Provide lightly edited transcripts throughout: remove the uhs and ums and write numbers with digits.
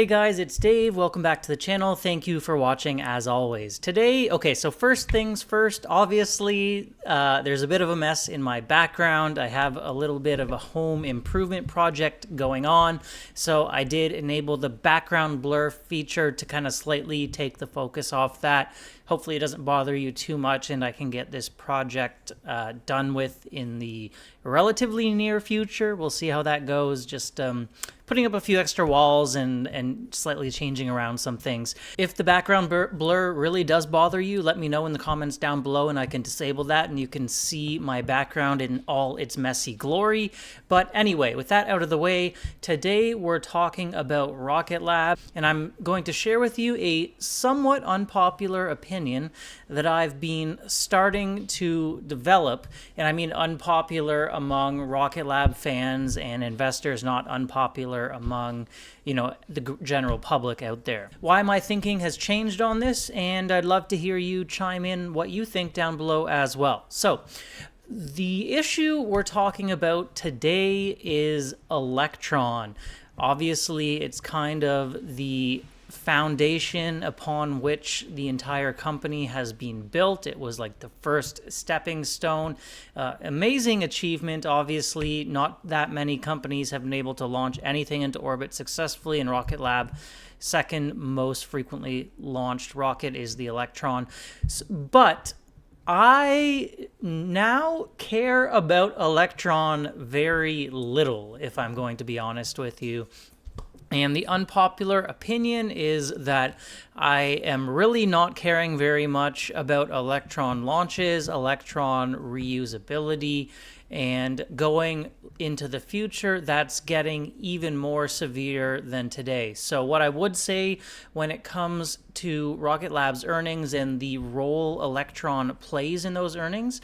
Hey guys, it's Dave. Welcome back to the channel. Thank you for watching as always. Today, so first things first, obviously, there's a bit of a mess in my background. I have a little bit of a home improvement project going on. So I did enable the background blur feature to kind of slightly take the focus off that. Hopefully it doesn't bother you too much and I can get this project done with in the relatively near future. We'll see how that goes. Just putting up a few extra walls and slightly changing around some things. If the background blur really does bother you, let me know in the comments down below and I can disable that and you can see my background in all its messy glory. But anyway, with that out of the way, today we're talking about Rocket Lab and I'm going to share with you a somewhat unpopular opinion that I've been starting to develop, and I mean unpopular among Rocket Lab fans and investors, not unpopular among, the general public out there. Why my thinking has changed on this, and I'd love to hear you chime in what you think down below as well. So, the issue we're talking about today is Electron. Obviously, it's kind of the foundation upon which the entire company has been built. It was like the first stepping stone. Amazing achievement, obviously. Not that many companies have been able to launch anything into orbit successfully, and Rocket Lab, second most frequently launched rocket, is the Electron. But I now care about Electron very little, if I'm going to be honest with you. And the unpopular opinion is that I am really not caring very much about Electron launches, Electron reusability, and going into the future, that's getting even more severe than today. So what I would say when it comes to Rocket Lab's earnings and the role Electron plays in those earnings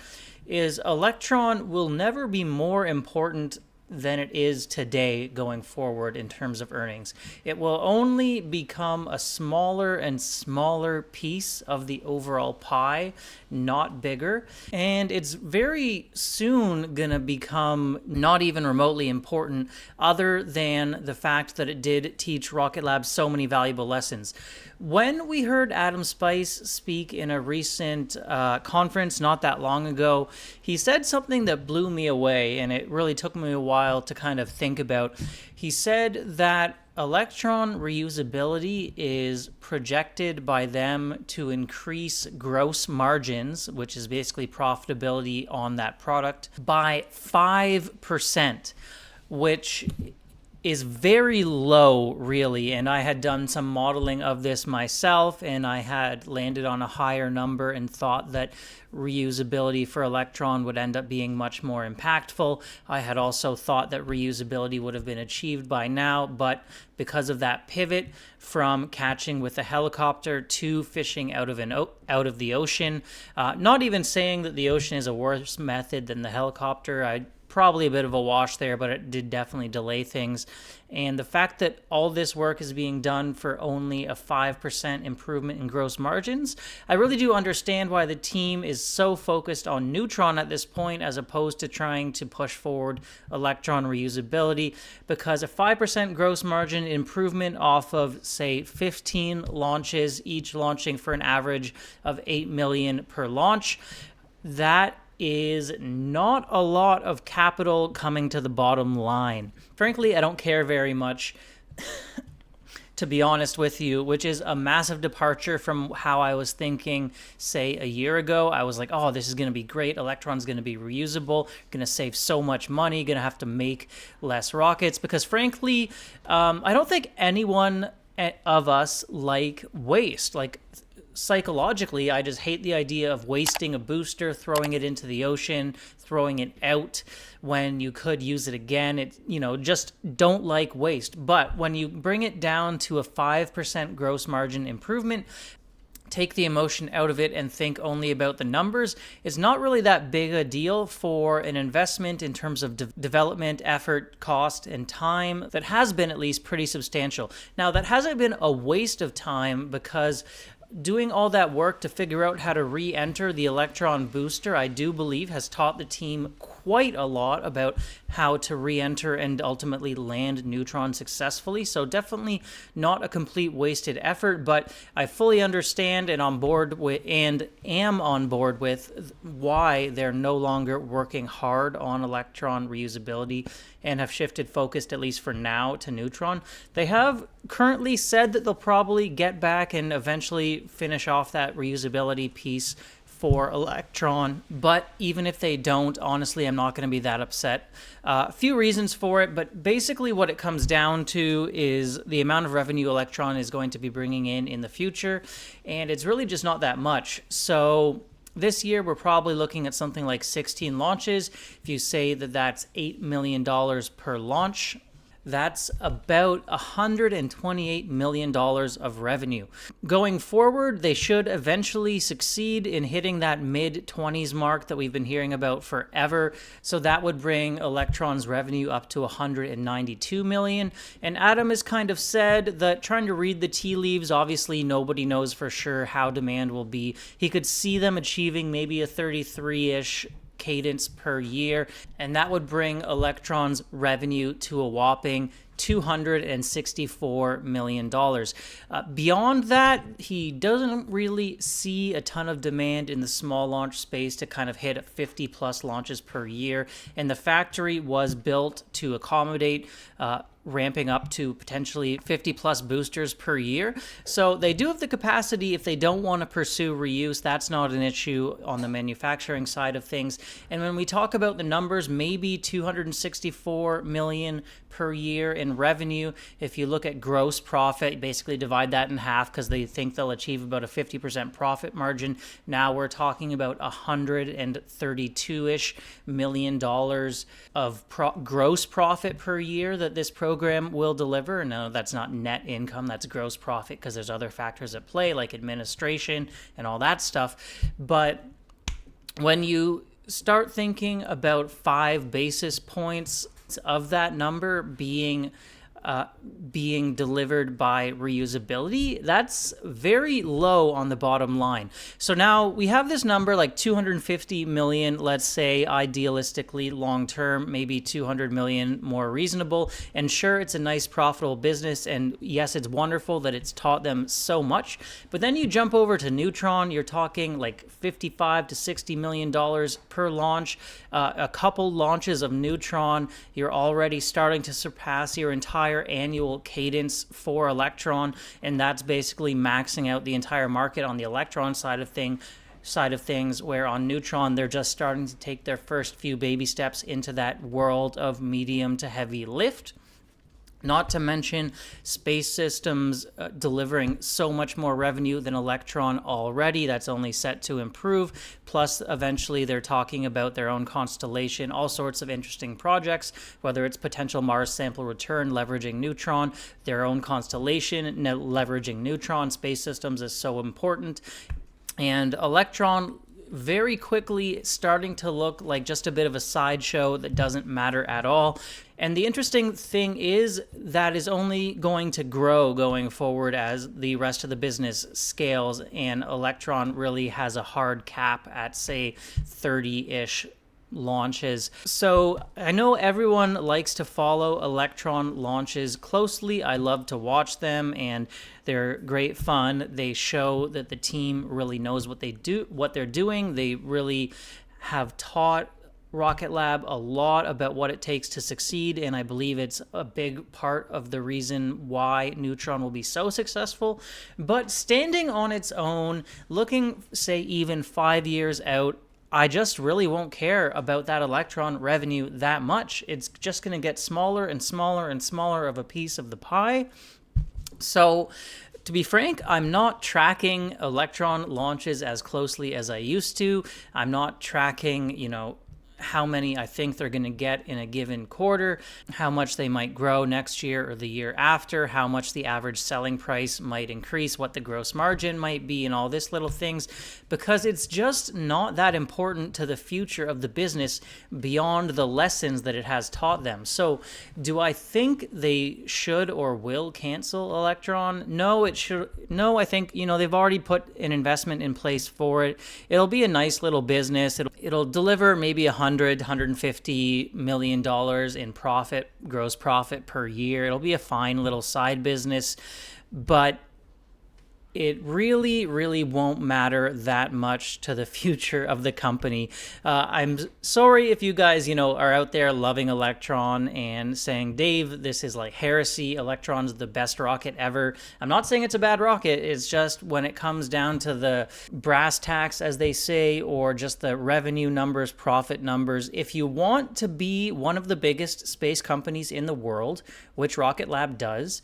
is Electron will never be more important than it is today going forward in terms of earnings. It will only become a smaller and smaller piece of the overall pie, not bigger. And it's very soon going to become not even remotely important other than the fact that it did teach Rocket Lab so many valuable lessons. When we heard Adam Spice speak in a recent conference not that long ago, he said something that blew me away, and it really took me a while to kind of think about. He said that Electron reusability is projected by them to increase gross margins, which is basically profitability on that product, by 5%, which is very low, really, and I had done some modeling of this myself, and I had landed on a higher number and thought that reusability for Electron would end up being much more impactful. I had also thought that reusability would have been achieved by now, but because of that pivot from catching with a helicopter to fishing out of the ocean, not even saying that the ocean is a worse method than the helicopter, probably a bit of a wash there, but it did definitely delay things. And the fact that all this work is being done for only a 5% improvement in gross margins, I really do understand why the team is so focused on Neutron at this point as opposed to trying to push forward Electron reusability, because a 5% gross margin improvement off of, say, 15 launches, each launching for an average of 8 million per launch, that is not a lot of capital coming to the bottom line. Frankly, I don't care very much, to be honest with you, which is a massive departure from how I was thinking, say, a year ago. I was like, oh, this is going to be great. Electron's going to be reusable, going to save so much money, going to have to make less rockets, because frankly, I don't think anyone of us like waste. Like, psychologically, I just hate the idea of wasting a booster, throwing it into the ocean, throwing it out when you could use it again. Just don't like waste. But when you bring it down to a 5% gross margin improvement, take the emotion out of it and think only about the numbers, it's not really that big a deal for an investment in terms of development, effort, cost, and time that has been at least pretty substantial. Now, that hasn't been a waste of time because doing all that work to figure out how to re-enter the Electron booster, I do believe, has taught the team quite a lot about how to re-enter and ultimately land Neutron successfully. So definitely not a complete wasted effort, but I fully understand and on board with and am on board with why they're no longer working hard on Electron reusability and have shifted focus, at least for now, to Neutron. They have currently said that they'll probably get back and eventually finish off that reusability piece for Electron, but even if they don't, honestly, I'm not going to be that upset. A few reasons for it, but basically what it comes down to is the amount of revenue Electron is going to be bringing in the future, and it's really just not that much. So this year, we're probably looking at something like 16 launches. If you say that that's $8 million per launch, that's about $128 million of revenue. Going forward, they should eventually succeed in hitting that mid-20s mark that we've been hearing about forever. So that would bring Electron's revenue up to $192 million. And Adam has kind of said that, trying to read the tea leaves, obviously nobody knows for sure how demand will be. He could see them achieving maybe a 33-ish cadence per year, and that would bring Electron's revenue to a whopping $264 million. Beyond that, he doesn't really see a ton of demand in the small launch space to kind of hit 50 plus launches per year, and the factory was built to accommodate ramping up to potentially 50 plus boosters per year. So they do have the capacity if they don't want to pursue reuse. That's not an issue on the manufacturing side of things. And when we talk about the numbers, maybe 264 million per year in revenue. If you look at gross profit, basically divide that in half because they think they'll achieve about a 50% profit margin. Now we're talking about $132-ish million of gross profit per year that this program will deliver. No, that's not net income, that's gross profit, because there's other factors at play like administration and all that stuff. But when you start thinking about 5 basis points of that number being delivered by reusability, that's very low on the bottom line. So now we have this number like 250 million, let's say idealistically long term, maybe 200 million more reasonable. And sure, it's a nice profitable business, and yes, it's wonderful that it's taught them so much. But then you jump over to Neutron, you're talking like 55 to 60 million dollars per launch. A couple launches of Neutron, you're already starting to surpass your entire annual cadence for Electron, and that's basically maxing out the entire market on the Electron side of things, where on Neutron they're just starting to take their first few baby steps into that world of medium to heavy lift. Not to mention Space Systems delivering so much more revenue than Electron already. That's only set to improve. Plus, eventually, they're talking about their own constellation, all sorts of interesting projects, whether it's potential Mars sample return leveraging Neutron, their own constellation leveraging Neutron. Space Systems is so important. And Electron very quickly starting to look like just a bit of a sideshow that doesn't matter at all. And the interesting thing is that is only going to grow going forward as the rest of the business scales, and Electron really has a hard cap at, say, 30-ish launches. So I know everyone likes to follow Electron launches closely. I love to watch them, and they're great fun. They show that the team really knows what they're doing. They really have taught Rocket Lab a lot about what it takes to succeed, and I believe it's a big part of the reason why Neutron will be so successful. But standing on its own, looking, say, even 5 years out, I just really won't care about that Electron revenue that much. It's just going to get smaller and smaller and smaller of a piece of the pie. So, to be frank, I'm not tracking Electron launches as closely as I used to. I'm not tracking, how many I think they're going to get in a given quarter, how much they might grow next year or the year after, how much the average selling price might increase, what the gross margin might be, and all this little things, because it's just not that important to the future of the business beyond the lessons that it has taught them. So do I think they should or will cancel Electron? No, I think, they've already put an investment in place for it. It'll be a nice little business. It'll deliver maybe $150 million in profit, gross profit per year. It'll be a fine little side business, but it really, really won't matter that much to the future of the company. I'm sorry if you guys, are out there loving Electron and saying, Dave, this is like heresy. Electron's the best rocket ever. I'm not saying it's a bad rocket. It's just when it comes down to the brass tacks, as they say, or just the revenue numbers, profit numbers, if you want to be one of the biggest space companies in the world, which Rocket Lab does,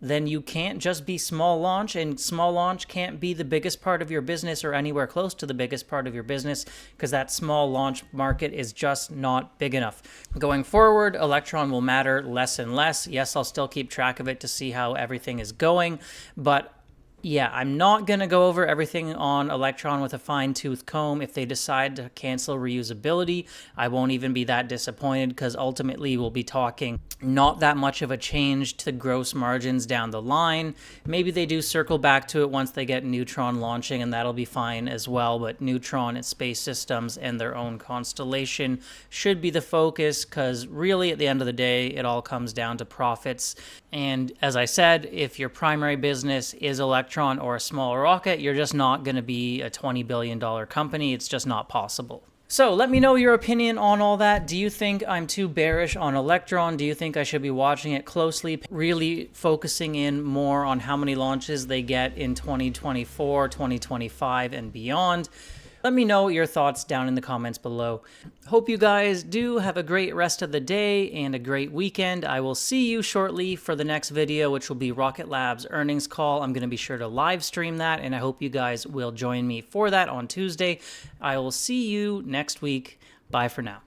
then you can't just be small launch, and small launch can't be the biggest part of your business or anywhere close to the biggest part of your business, because that small launch market is just not big enough. Going forward, Electron will matter less and less. Yes, I'll still keep track of it to see how everything is going, but yeah, I'm not going to go over everything on Electron with a fine-tooth comb. If they decide to cancel reusability, I won't even be that disappointed, because ultimately we'll be talking not that much of a change to gross margins down the line. Maybe they do circle back to it once they get Neutron launching, and that'll be fine as well. But Neutron and Space Systems and their own constellation should be the focus, because really at the end of the day, it all comes down to profits. And as I said, if your primary business is Electron or a small rocket, you're just not going to be a $20 billion company. It's just not possible. So let me know your opinion on all that. Do you think I'm too bearish on Electron? Do you think I should be watching it closely, really focusing in more on how many launches they get in 2024, 2025, and beyond? Let me know your thoughts down in the comments below. Hope you guys do have a great rest of the day and a great weekend. I will see you shortly for the next video, which will be Rocket Lab's earnings call. I'm going to be sure to live stream that, and I hope you guys will join me for that on Tuesday. I will see you next week. Bye for now.